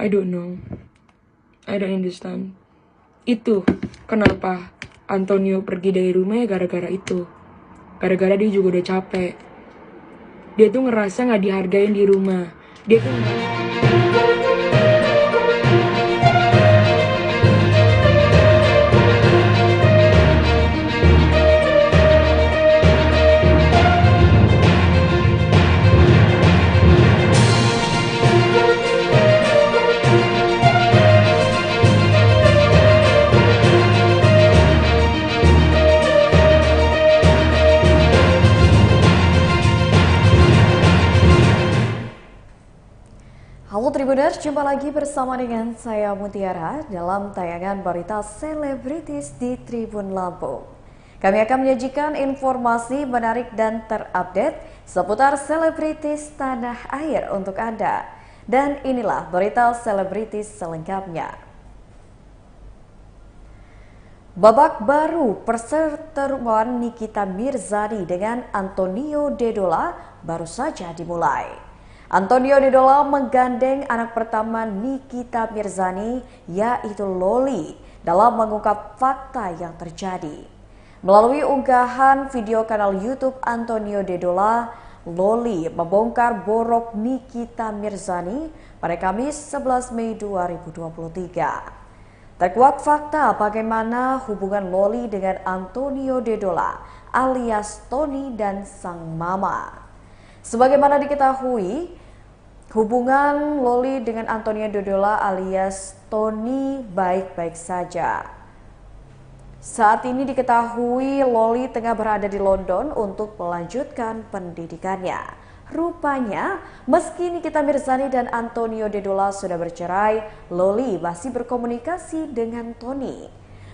I don't know. I don't understand. Itu kenapa Antonio pergi dari rumah ya gara-gara itu. Gara-gara dia juga udah capek. Dia tuh ngerasa gak dihargain di rumah. Dia tuh Halo Tribuners, jumpa lagi bersama dengan saya Mutiara dalam tayangan berita selebritis di Tribun Lampung. Kami akan menyajikan informasi menarik dan terupdate seputar selebritis tanah air untuk Anda. Dan inilah berita selebritis selengkapnya. Babak baru perseteruan Nikita Mirzani dengan Antonio Dedola baru saja dimulai. Antonio Dedola menggandeng anak pertama Nikita Mirzani, yaitu Loli, dalam mengungkap fakta yang terjadi. Melalui unggahan video kanal YouTube Antonio Dedola, Loli membongkar borok Nikita Mirzani pada Kamis 11 Mei 2023. Terkuak fakta bagaimana hubungan Loli dengan Antonio Dedola alias Tony dan sang mama. Sebagaimana diketahui, hubungan Loli dengan Antonio Dedola alias Tony baik-baik saja. Saat ini diketahui Loli tengah berada di London untuk melanjutkan pendidikannya. Rupanya, meski Nikita Mirzani dan Antonio Dedola sudah bercerai, Loli masih berkomunikasi dengan Tony.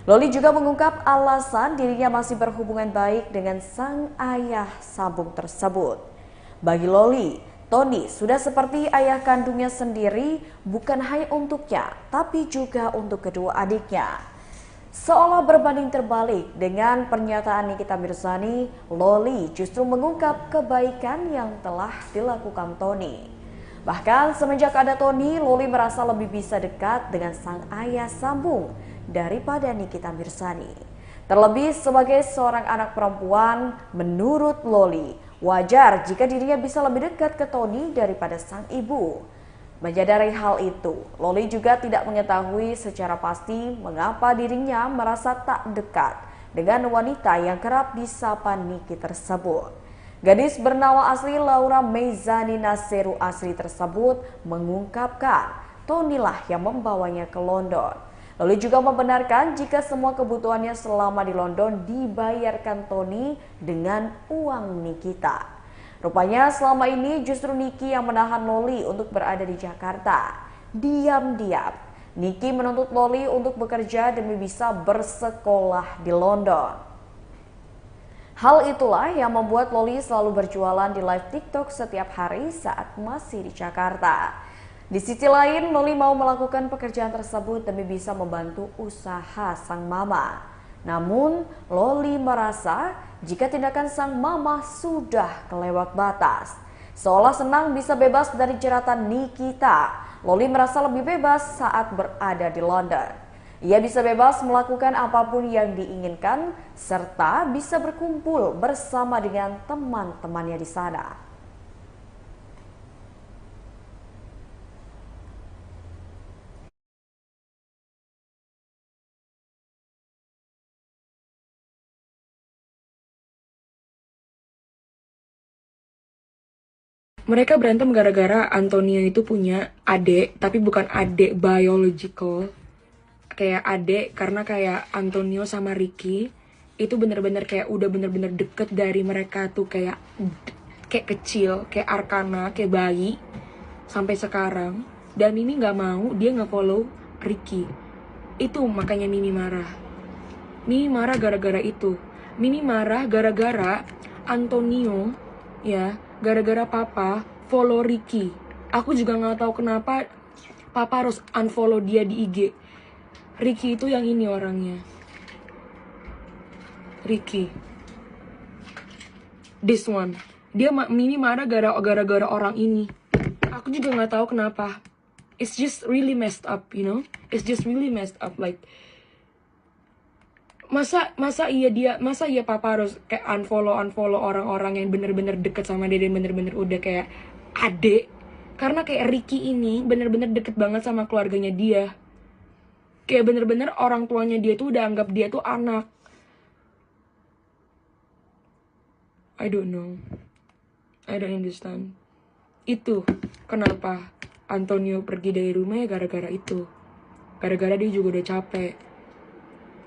Loli juga mengungkap alasan dirinya masih berhubungan baik dengan sang ayah sambung tersebut. Bagi Loli, Tony sudah seperti ayah kandungnya sendiri, bukan hanya untuknya, tapi juga untuk kedua adiknya. Seolah berbanding terbalik dengan pernyataan Nikita Mirzani, Loli justru mengungkap kebaikan yang telah dilakukan Tony. Bahkan semenjak ada Tony, Loli merasa lebih bisa dekat dengan sang ayah sambung daripada Nikita Mirzani. Terlebih sebagai seorang anak perempuan, menurut Loli, wajar jika dirinya bisa lebih dekat ke Tony daripada sang ibu. Menyadari hal itu, Loli juga tidak mengetahui secara pasti mengapa dirinya merasa tak dekat dengan wanita yang kerap disapa Niki tersebut. Gadis bernama asli Laura Meizani Naseru asli tersebut mengungkapkan Tony lah yang membawanya ke London. Loli juga membenarkan jika semua kebutuhannya selama di London dibayarkan Tony dengan uang Nikita. Rupanya selama ini justru Niki yang menahan Loli untuk berada di Jakarta. Diam-diam, Niki menuntut Loli untuk bekerja demi bisa bersekolah di London. Hal itulah yang membuat Loli selalu berjualan di live TikTok setiap hari saat masih di Jakarta. Di sisi lain, Loli mau melakukan pekerjaan tersebut demi bisa membantu usaha sang mama. Namun, Loli merasa jika tindakan sang mama sudah kelewat batas. Seolah senang bisa bebas dari jeratan Nikita, Loli merasa lebih bebas saat berada di London. Ia bisa bebas melakukan apapun yang diinginkan, serta bisa berkumpul bersama dengan teman-temannya di sana. mereka berantem gara-gara Antonio itu punya adik, tapi bukan adik biological. Kayak adik karena kayak Antonio sama Ricky itu bener-bener kayak udah bener-bener deket dari mereka tuh kayak kecil, kayak Arkana, kayak bayi sampai sekarang. Dan Mimi nggak mau dia nge-follow Ricky. Itu makanya Mimi marah. Mimi marah gara-gara itu. Mimi marah gara-gara Antonio, ya, gara-gara papa follow Ricky. Aku juga nggak tahu kenapa papa harus unfollow dia di IG. Ricky itu yang ini orangnya. Ricky. This one. Mimi marah gara-gara orang ini. Aku juga nggak tahu kenapa. it's just really messed up, you know. It's just really messed up. Like, masa iya papa harus kayak unfollow orang-orang yang bener-bener deket sama dia dan bener-bener udah kayak adik, karena kayak Ricky ini bener-bener deket banget sama keluarganya dia, kayak bener-bener orang tuanya dia tuh udah anggap dia tuh anak. I don't know, I don't understand. Itu kenapa Antonio pergi dari rumah, ya gara-gara itu. Gara-gara dia juga udah capek.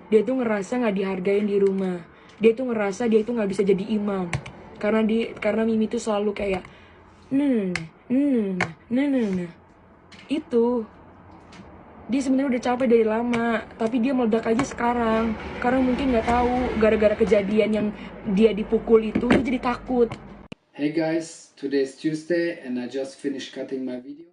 Dia tuh ngerasa nggak dihargain di rumah. Dia tuh ngerasa dia tuh nggak bisa jadi imam. Karena Mimi tuh selalu kayak nah, nah. Itu dia sebenarnya udah capek dari lama, tapi dia meledak aja sekarang. Karena mungkin nggak tahu gara-gara kejadian yang dia dipukul itu, dia jadi takut. Hey guys, today is Tuesday and I just finished cutting my video.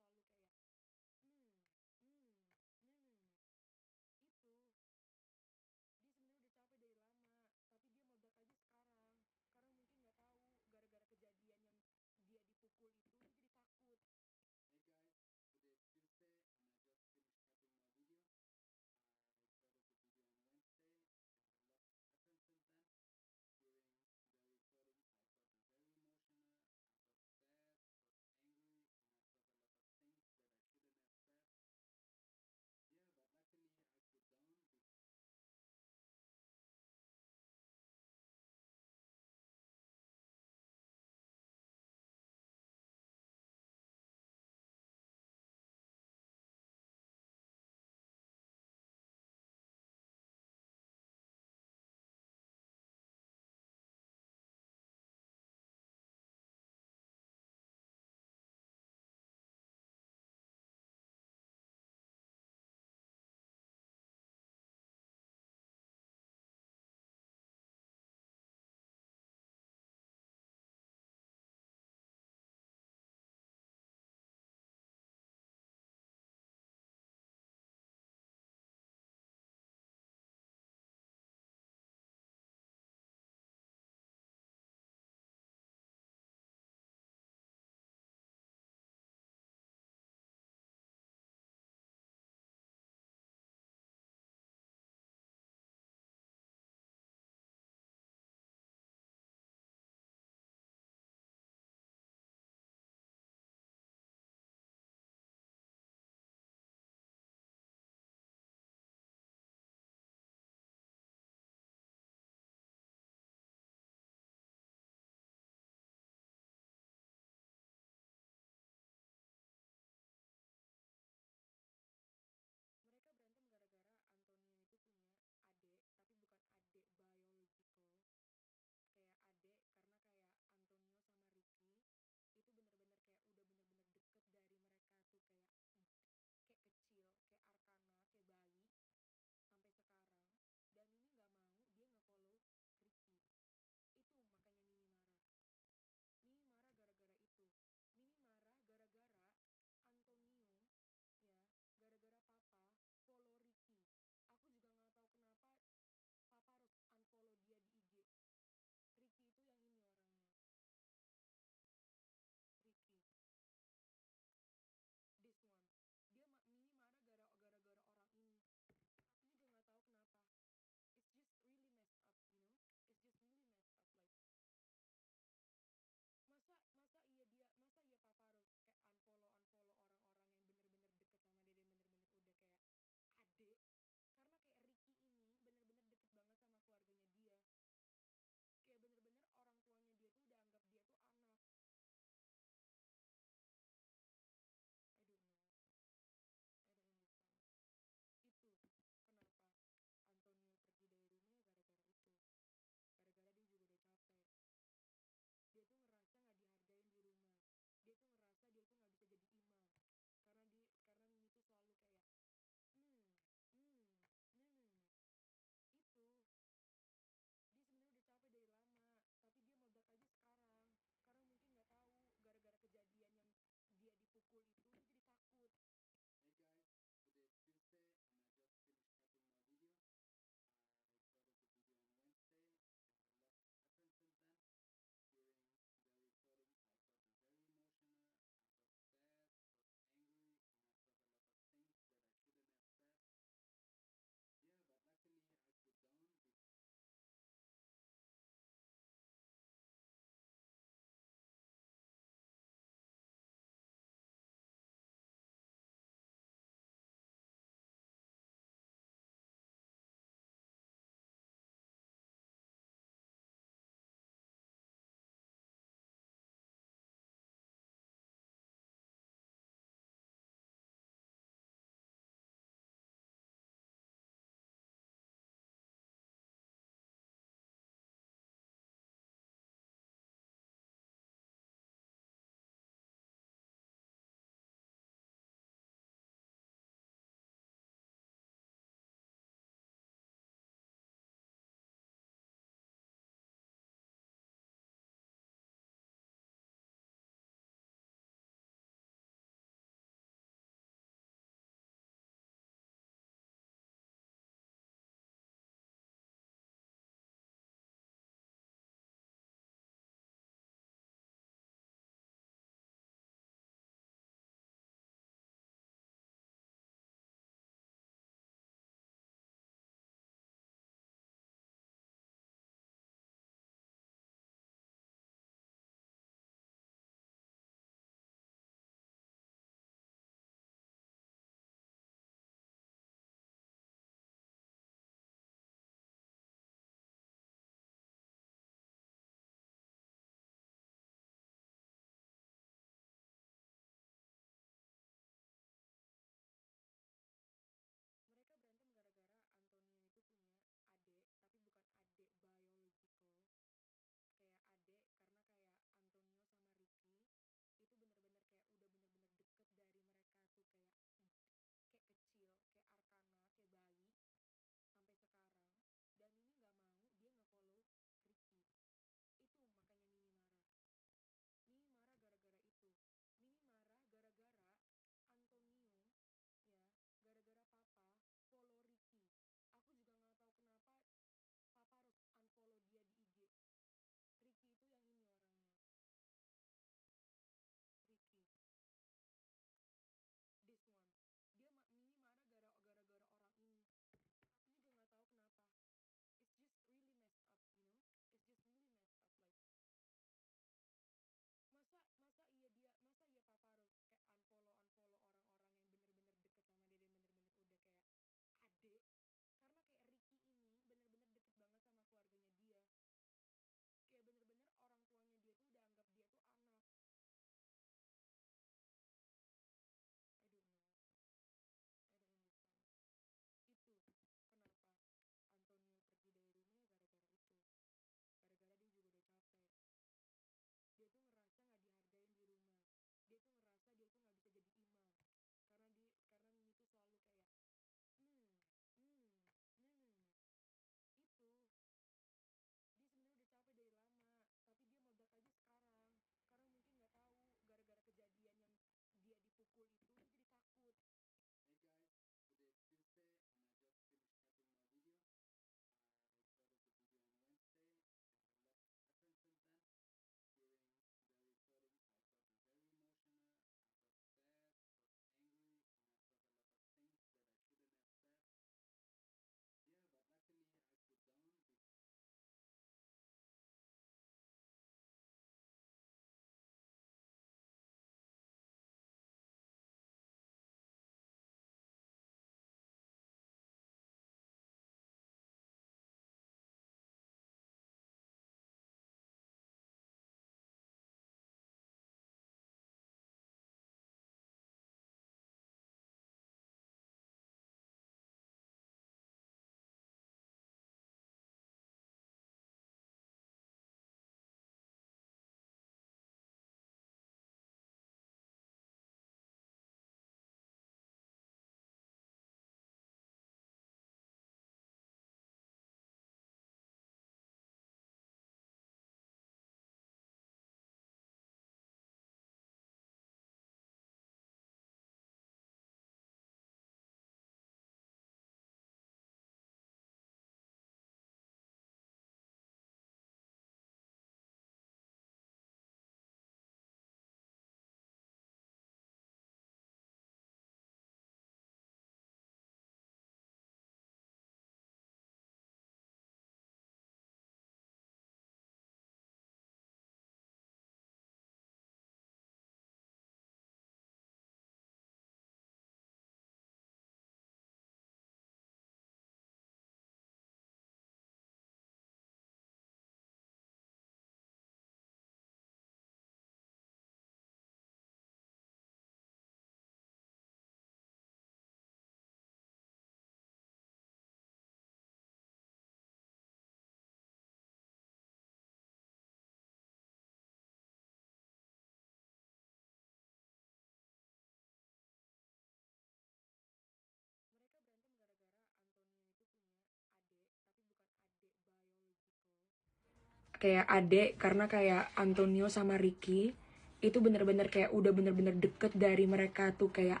kayak adek, karena kayak Antonio sama Ricky itu bener-bener kayak udah bener-bener deket dari mereka tuh kayak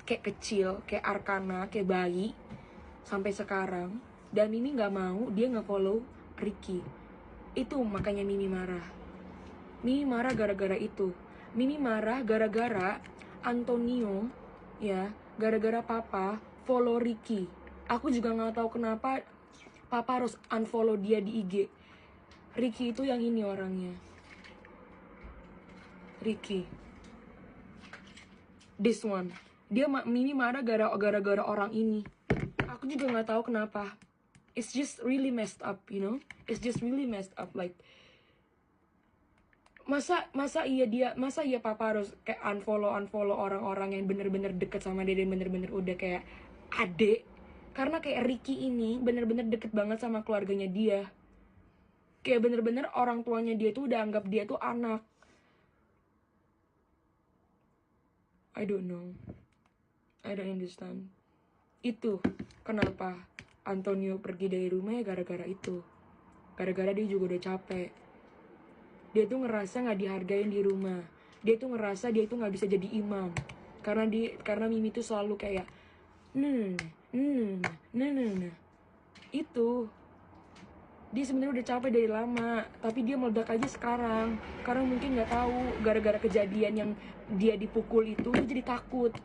kecil, kayak Arkana, kayak bayi sampai sekarang. Dan Mimi nggak mau dia nge-follow Ricky. Itu makanya Mimi marah. Mimi marah gara-gara itu. Mimi marah gara-gara Antonio, ya, gara-gara papa follow Ricky. Aku juga nggak tahu kenapa papa harus unfollow dia di IG. Ricky itu yang ini orangnya. Ricky. This one. Mimi marah gara-gara orang ini. Aku juga nggak tahu kenapa. It's just really messed up, you know? It's just really messed up. Like, masa iya papa harus kayak unfollow orang-orang yang bener-bener deket sama dia dan bener-bener udah kayak adek. Karena kayak Ricky ini bener-bener deket banget sama keluarganya dia. Kayak bener-bener orang tuanya dia tuh udah anggap dia tuh anak. I don't know. I don't understand. Itu kenapa Antonio pergi dari rumah, ya gara-gara itu. Gara-gara dia juga udah capek. Dia tuh ngerasa gak dihargain di rumah. Dia tuh ngerasa dia tuh gak bisa jadi imam. Karena Mimi tuh selalu kayak nah. Itu. Dia sebenarnya udah capek dari lama, tapi dia meledak aja sekarang. Karena mungkin nggak tahu gara-gara kejadian yang dia dipukul itu, dia jadi takut.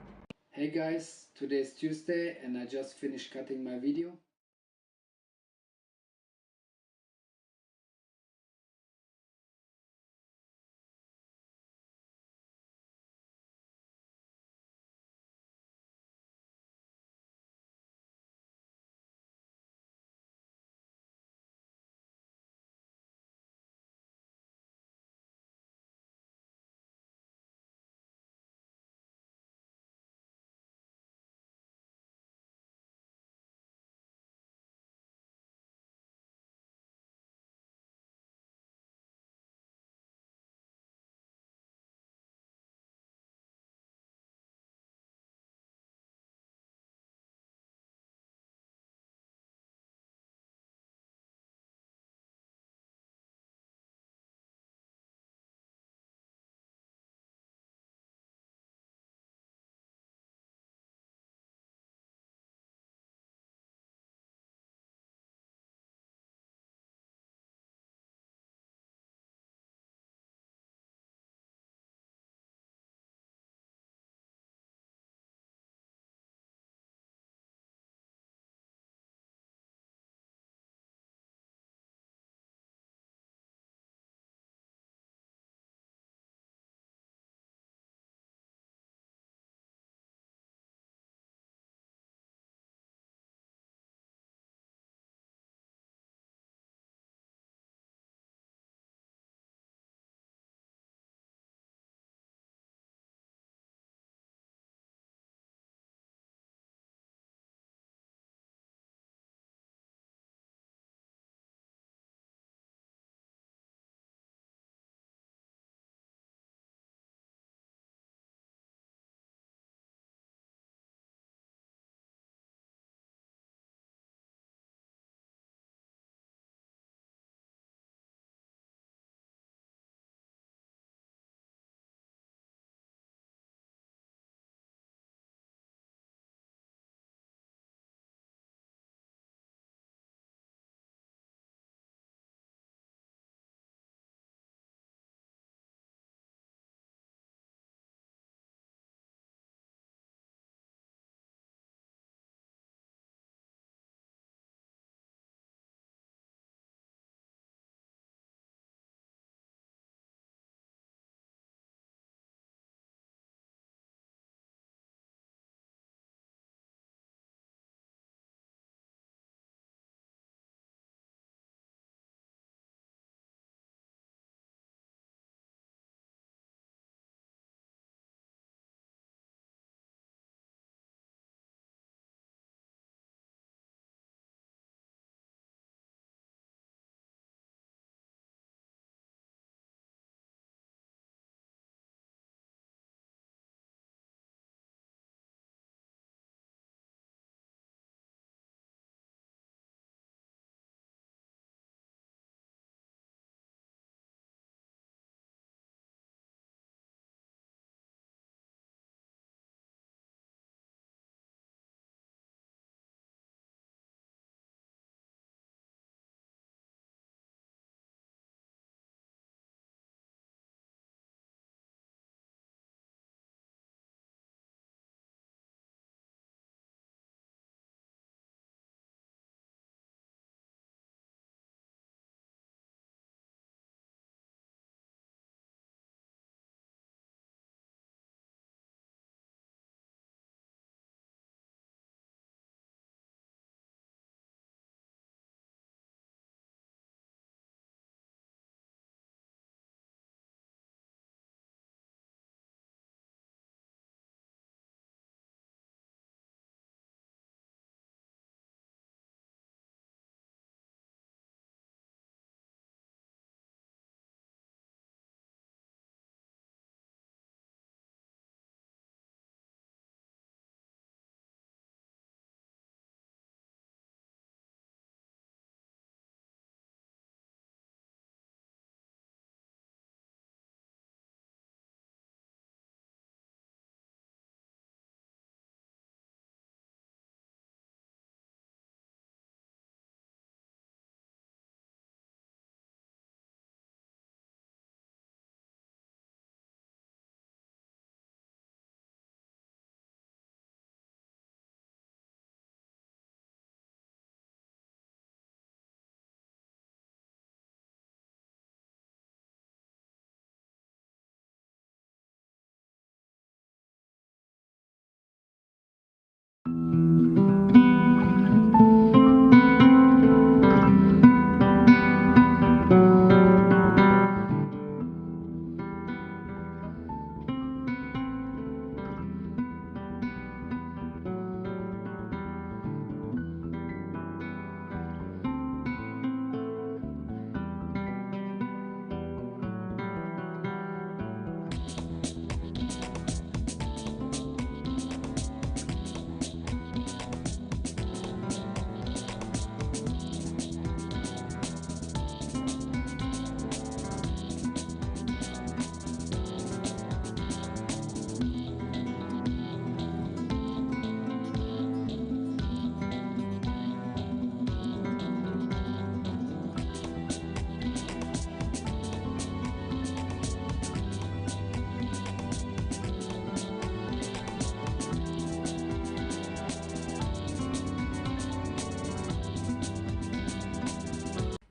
Hey guys, today is Tuesday and I just finished cutting my video.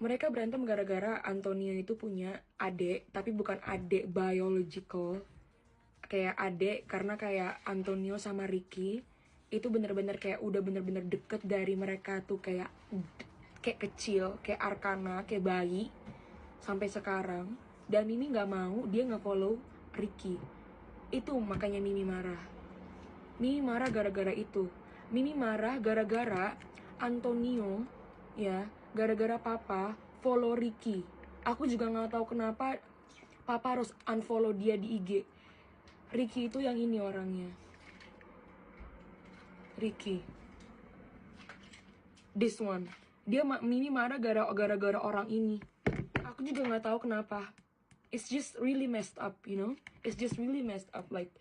Mereka berantem gara-gara Antonio itu punya adik, tapi bukan adik biological. Kayak adik karena kayak Antonio sama Ricky itu bener-bener kayak udah bener-bener deket dari mereka tuh kayak kecil, kayak Arkana, kayak bayi sampai sekarang. Dan Mimi nggak mau dia nge-follow Ricky. Itu makanya Mimi marah. Mimi marah gara-gara itu. Mimi marah gara-gara Antonio, ya, gara-gara papa follow Ricky. Aku juga nggak tahu kenapa papa harus unfollow dia di IG. Ricky itu yang ini orangnya. Ricky. This one. Mimi marah gara-gara orang ini. Aku juga nggak tahu kenapa. It's just really messed up, you know? It's just really messed up, like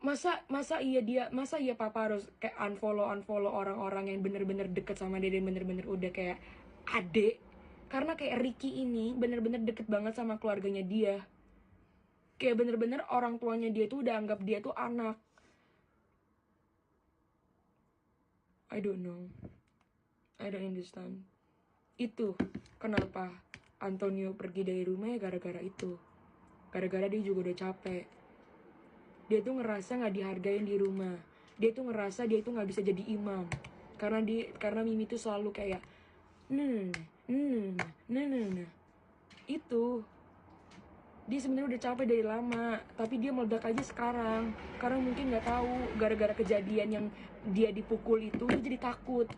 masa iya papa harus kayak unfollow orang-orang yang bener-bener deket sama dia dan bener-bener udah kayak adik. Karena kayak Ricky ini bener-bener deket banget sama keluarganya dia. Kayak bener-bener orang tuanya dia tuh udah anggap dia tuh anak. I don't know. I don't understand. Itu kenapa Antonio pergi dari rumah ya gara-gara itu. Gara-gara dia juga udah capek. Dia tuh ngerasa gak dihargain di rumah. Dia tuh ngerasa dia tuh gak bisa jadi imam. Karena Mimi tuh selalu kayak itu. Dia sebenarnya udah capek dari lama, tapi dia meledak aja sekarang. Karena mungkin gak tahu gara-gara kejadian yang dia dipukul itu dia jadi takut.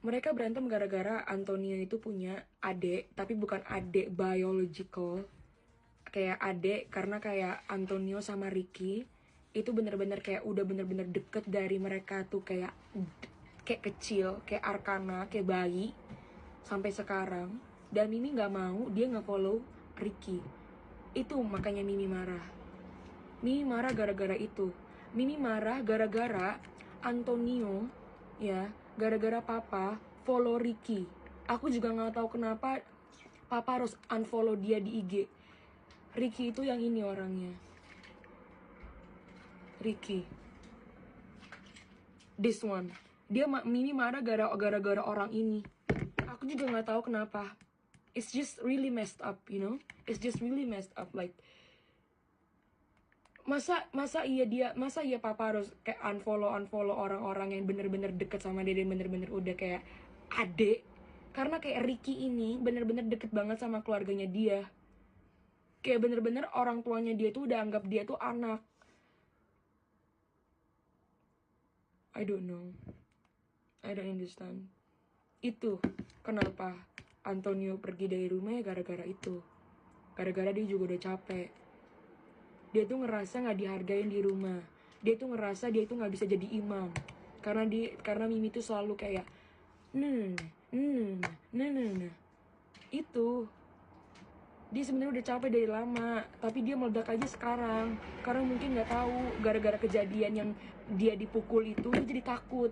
Mereka berantem gara-gara Antonio itu punya adik, tapi bukan adik biological. Kayak adik karena kayak Antonio sama Ricky itu bener-bener kayak udah bener-bener deket dari mereka tuh kayak kecil, kayak Arkana, kayak bayi sampai sekarang. Dan Mimi nggak mau dia nge-follow Ricky. Itu makanya Mimi marah. Mimi marah gara-gara itu. Mimi marah gara-gara Antonio, ya, gara-gara papa follow Ricky. Aku juga nggak tahu kenapa papa harus unfollow dia di IG. Ricky itu yang ini orangnya. Ricky. This one. Mimi marah gara-gara orang ini. Aku juga nggak tahu kenapa. It's just really messed up, you know? It's just really messed up, like masa iya papa harus kayak unfollow orang-orang yang bener-bener deket sama dia dan bener-bener udah kayak adik. Karena kayak Ricky ini bener-bener deket banget sama keluarganya dia. Kayak bener-bener orang tuanya dia tuh udah anggap dia tuh anak. I don't know. I don't understand. Itu kenapa Antonio pergi dari rumah ya gara-gara itu. Gara-gara dia juga udah capek. Dia tuh ngerasa gak dihargain di rumah. Dia tuh ngerasa dia tuh gak bisa jadi imam. Karena Mimi tuh selalu kayak itu. Dia sebenarnya udah capek dari lama, tapi dia meledak aja sekarang. Karena mungkin gak tahu gara-gara kejadian yang dia dipukul itu dia jadi takut.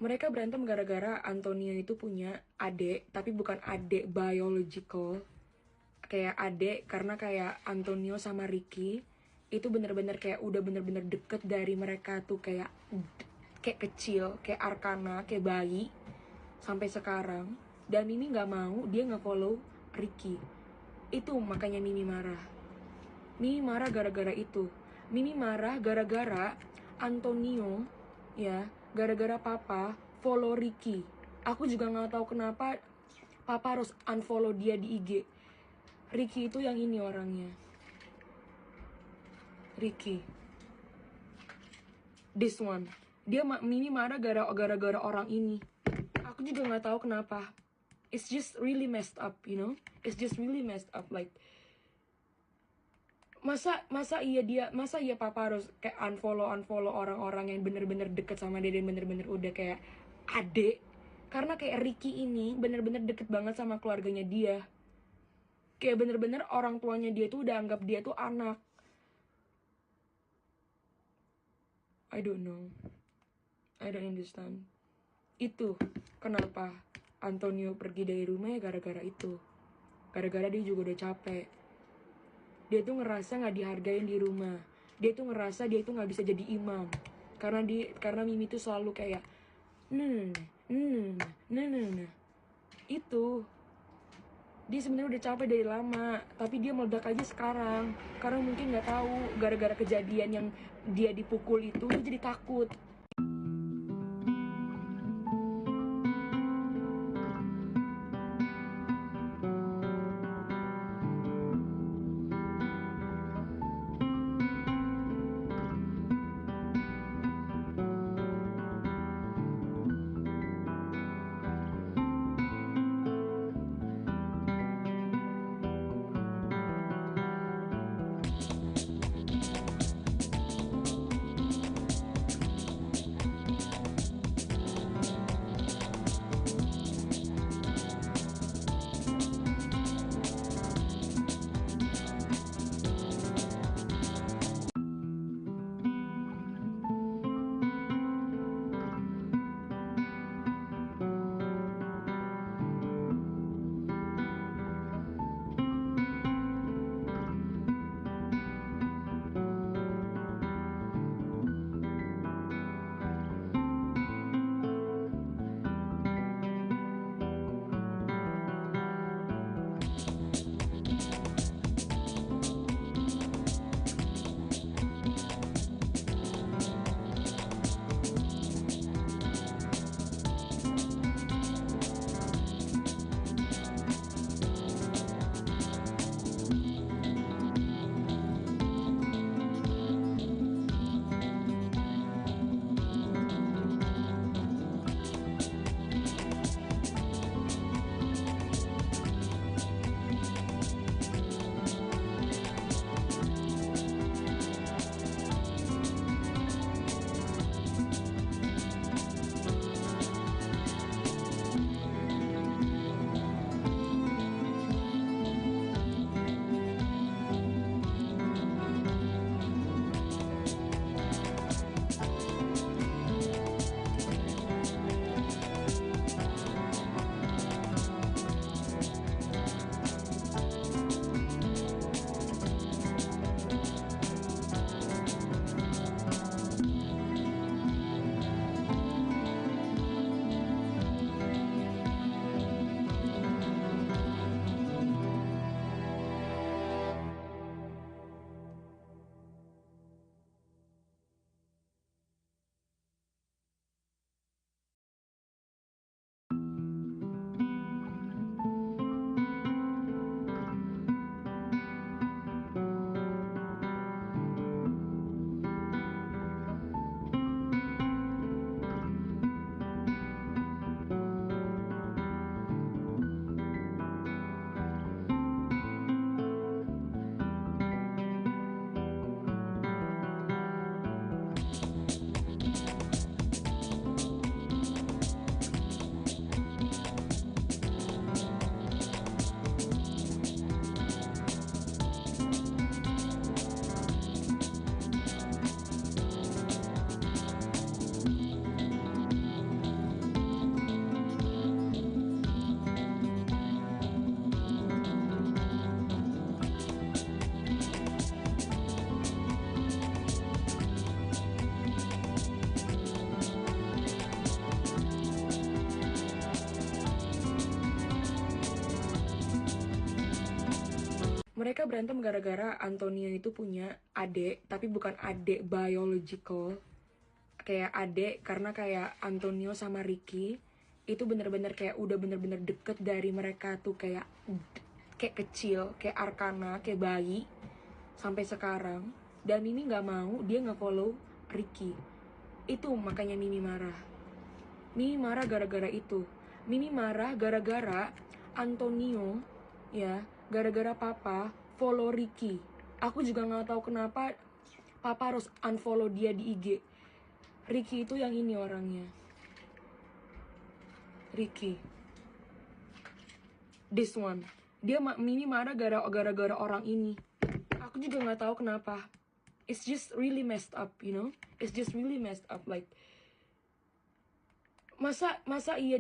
Mereka berantem gara-gara Antonio itu punya adik, tapi bukan adik biological. Kayak adik karena kayak Antonio sama Ricky itu bener-bener kayak udah bener-bener deket dari mereka tuh kayak kecil, kayak Arkana, kayak bayi sampai sekarang. Dan Mimi nggak mau dia nge-follow Ricky. Itu makanya Mimi marah. Mimi marah gara-gara itu. Mimi marah gara-gara Antonio, ya, gara-gara papa follow Ricky. Aku juga nggak tahu kenapa papa harus unfollow dia di IG. Ricky itu yang ini orangnya. Ricky. This one. Mimi marah gara-gara orang ini. Aku juga nggak tahu kenapa. It's just really messed up, you know? It's just really messed up, like masa iya papa harus kayak unfollow orang-orang yang bener-bener deket sama dia dan bener-bener udah kayak adik. Karena kayak Ricky ini bener-bener deket banget sama keluarganya dia. Kayak bener-bener orang tuanya dia tuh udah anggap dia tuh anak. I don't know. I don't understand. Itu kenapa Antonio pergi dari rumah ya gara-gara itu. Gara-gara dia juga udah capek. Dia tuh ngerasa gak dihargain di rumah. Dia tuh ngerasa dia tuh gak bisa jadi imam. Karena Mimi tuh selalu kayak itu. Dia sebenarnya udah capek dari lama, tapi dia meledak aja sekarang. Karena mungkin gak tahu gara-gara kejadian yang dia dipukul itu dia jadi takut. Mereka berantem gara-gara Antonio itu punya adik, tapi bukan adik biological. Kayak adik karena kayak Antonio sama Ricky itu bener-bener kayak udah bener-bener deket dari mereka tuh kayak kecil, kayak Arkana, kayak bayi sampai sekarang. Dan Mimi nggak mau dia nge-follow Ricky. Itu makanya Mimi marah. Mimi marah gara-gara itu. Mimi marah gara-gara Antonio, ya, gara-gara papa follow Ricky. Aku juga nggak tahu kenapa papa harus unfollow dia di IG. Ricky itu yang ini orangnya. Ricky. This one. Mimi marah gara-gara orang ini. Aku juga nggak tahu kenapa. It's just really messed up, you know? It's just really messed up, like masa iya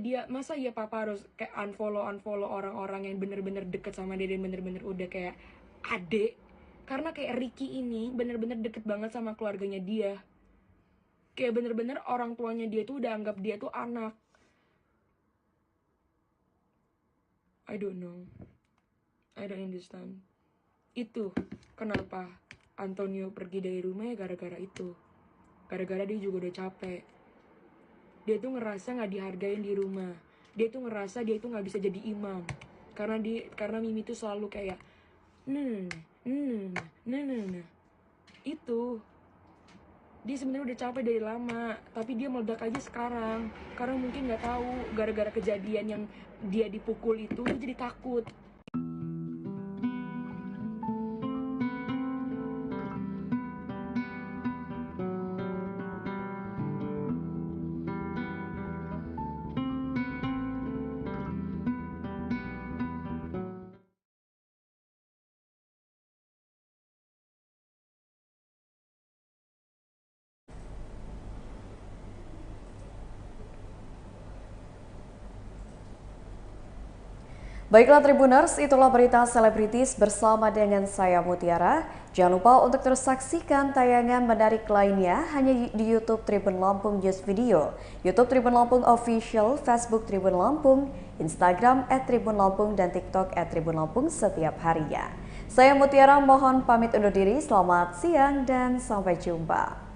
papa harus kayak unfollow orang-orang yang bener-bener deket sama dia dan bener-bener udah kayak adik. Karena kayak Ricky ini bener-bener deket banget sama keluarganya dia. Kayak bener-bener orang tuanya dia tuh udah anggap dia tuh anak. I don't know. I don't understand. Itu kenapa Antonio pergi dari rumah ya gara-gara itu. Gara-gara dia juga udah capek. Dia tuh ngerasa gak dihargain di rumah. Dia tuh ngerasa dia tuh gak bisa jadi imam. Karena Mimi tuh selalu kayak itu. Dia sebenarnya udah capek dari lama, tapi dia meledak aja sekarang. Karena mungkin gak tahu gara-gara kejadian yang dia dipukul itu dia jadi takut. Baiklah Tribuners, itulah berita selebritis bersama dengan saya Mutiara. Jangan lupa untuk terus saksikan tayangan menarik lainnya hanya di YouTube Tribun Lampung News Video, YouTube Tribun Lampung Official, Facebook Tribun Lampung, Instagram @tribunlampung dan TikTok @tribunlampung setiap harinya. Saya Mutiara mohon pamit undur diri, selamat siang dan sampai jumpa.